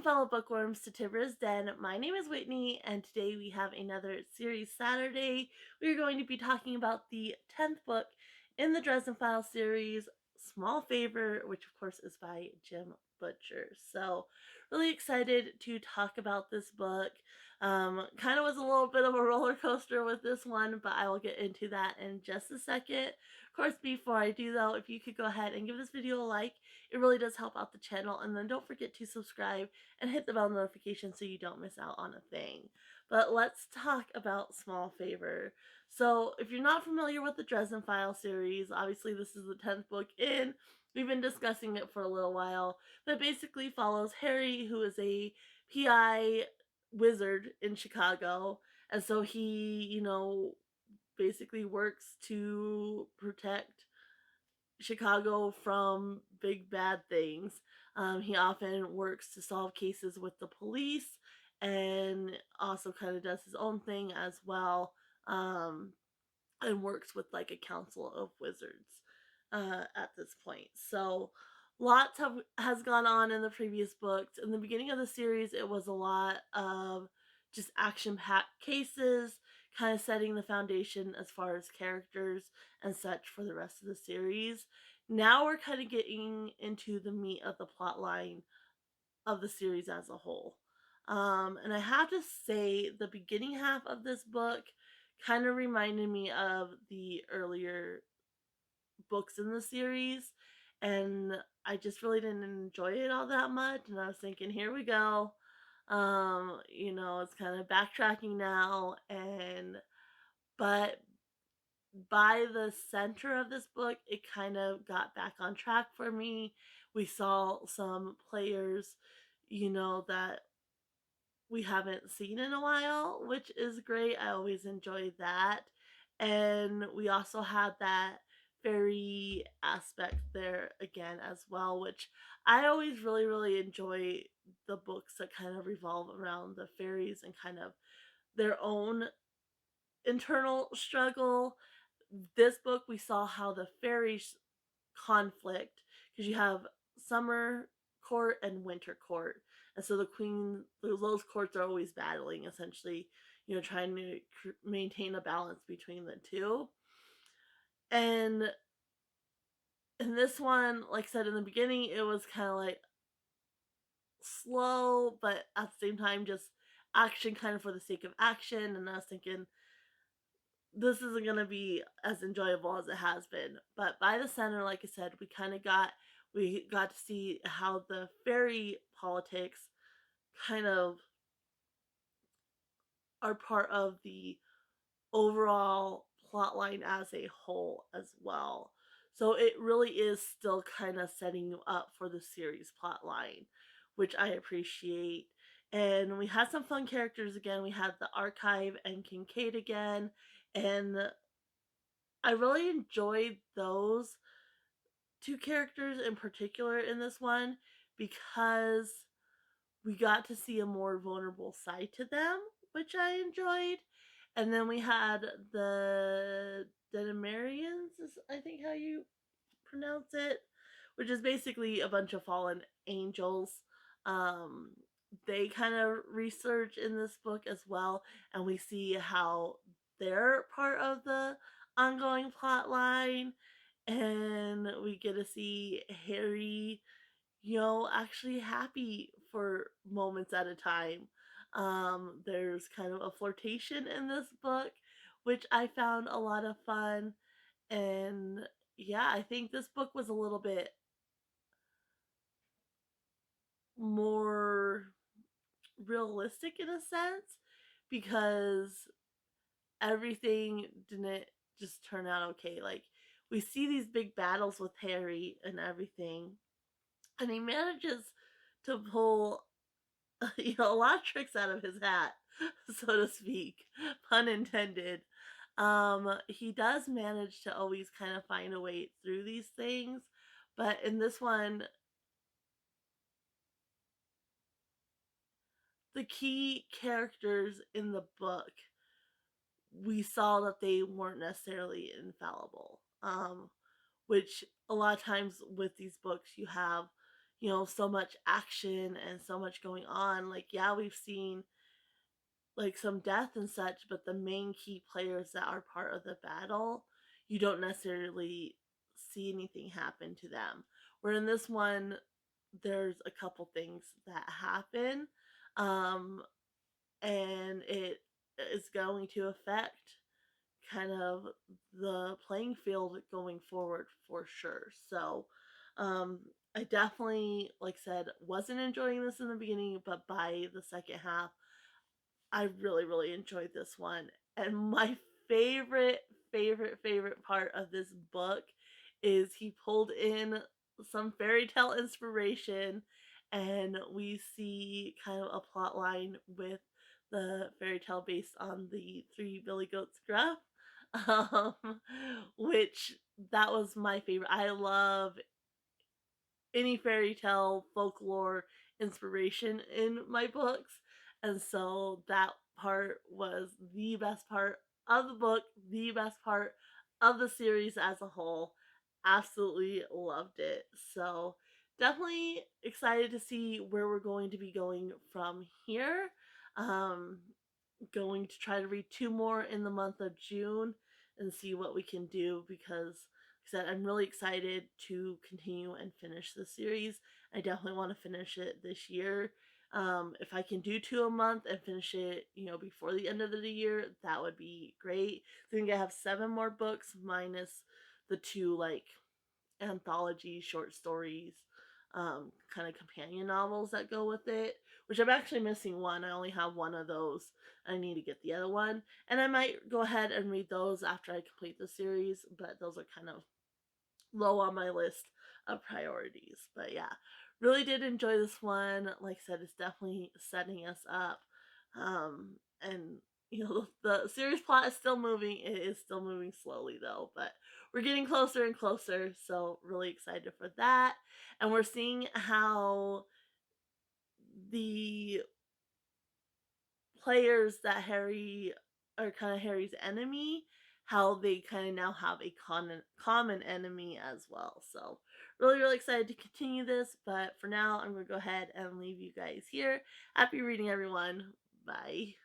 fellow bookworms to Tibra's Den. My name is Whitney, and today we have another series Saturday. We are going to be talking about the 10th book in the Dresden File series, Small Favor, which of course is by Jim Butcher. So, really excited to talk about this book. Kind of was a little bit of a roller coaster with this one, but I will get into that in just a second. Of course, before I do though, if you could go ahead and give this video a like, it really does help out the channel, and then don't forget to subscribe and hit the bell notification so you don't miss out on a thing. But let's talk about Small Favor. So if you're not familiar with the Dresden File series, obviously this is the 10th book in. We've been discussing it for a little while, but it basically follows Harry, who is a PI wizard in Chicago, and so he, basically works to protect Chicago from big bad things. He often works to solve cases with the police and also kind of does his own thing as well, and works with like a council of wizards at this point. So has gone on in the previous books. In the beginning of the series, it was a lot of just action-packed cases, kind of setting the foundation as far as characters and such for the rest of the series. Now we're kind of getting into the meat of the plot line of the series as a whole. And I have to say, the beginning half of this book kind of reminded me of the earlier books in the series, and I just really didn't enjoy it all that much. And I was thinking, here we go. It's kind of backtracking now, and but by the center of this book, it kind of got back on track for me. We saw some players, that we haven't seen in a while, which is great. I always enjoy that. And we also had that fairy aspect there again as well, which I always really, really enjoy the books that kind of revolve around the fairies and kind of their own internal struggle. This book, we saw how the fairies conflict because you have summer court and winter court, and so the queen, those courts are always battling, essentially, trying to maintain a balance between the two. And in this one, like I said in the beginning, it was kind of like slow, but at the same time, just action kind of for the sake of action. And I was thinking, this isn't going to be as enjoyable as it has been. But by the center, like I said, we got to see how the fairy politics kind of are part of the overall plot line as a whole as well. So it really is still kind of setting you up for the series plot line, which I appreciate. And we had some fun characters again. We had the Archive and Kincaid again, and I really enjoyed those two characters in particular in this one because we got to see a more vulnerable side to them, which I enjoyed. And then we had the Denimarians, is I think how you pronounce it, which is basically a bunch of fallen angels. Um, they kind of research in this book as well, and we see how they're part of the ongoing plot line, and we get to see Harry, actually happy for moments at a time. There's kind of a flirtation in this book, which I found a lot of fun. And yeah, I think this book was a little bit more realistic in a sense because everything didn't just turn out okay. Like, we see these big battles with Harry and everything, and he manages to pull a lot of tricks out of his hat, so to speak, pun intended. He does manage to always kind of find a way through these things, but in this one, the key characters in the book, we saw that they weren't necessarily infallible. Which a lot of times with these books, you have, so much action and so much going on. Like, yeah, we've seen like some death and such, but the main key players that are part of the battle, you don't necessarily see anything happen to them. Where in this one, there's a couple things that happen, um, and it is going to affect kind of the playing field going forward for sure. So, I definitely, like I said, wasn't enjoying this in the beginning, but by the second half, I really, really enjoyed this one. And my favorite part of this book is he pulled in some fairy tale inspiration, and we see kind of a plot line with the fairy tale based on the Three Billy Goats Gruff. Um, which that was my favorite. I love any fairy tale folklore inspiration in my books. And so that part was the best part of the book, the best part of the series as a whole. Absolutely loved it. So definitely excited to see where we're going to be going from here. Um, Going to try to read two more in the month of June and see what we can do because like I said, I'm really excited to continue and finish the series. I definitely want to finish it this year. If I can do two a month and finish it, before the end of the year, that would be great. I think I have 7 more books minus the two like anthology short stories, kind of companion novels that go with it, which I'm actually missing one. I only have one of those. I need to get the other one. And I might go ahead and read those after I complete the series, but those are kind of low on my list of priorities. But yeah, really did enjoy this one. Like I said, it's definitely setting us up. And the series plot is still moving. It is still moving slowly though, but we're getting closer and closer. So really excited for that. And we're seeing how the players that Harry are kind of Harry's enemy, how they kind of now have a common enemy as well. So, really, really excited to continue this. But for now, I'm going to go ahead and leave you guys here. Happy reading, everyone. Bye.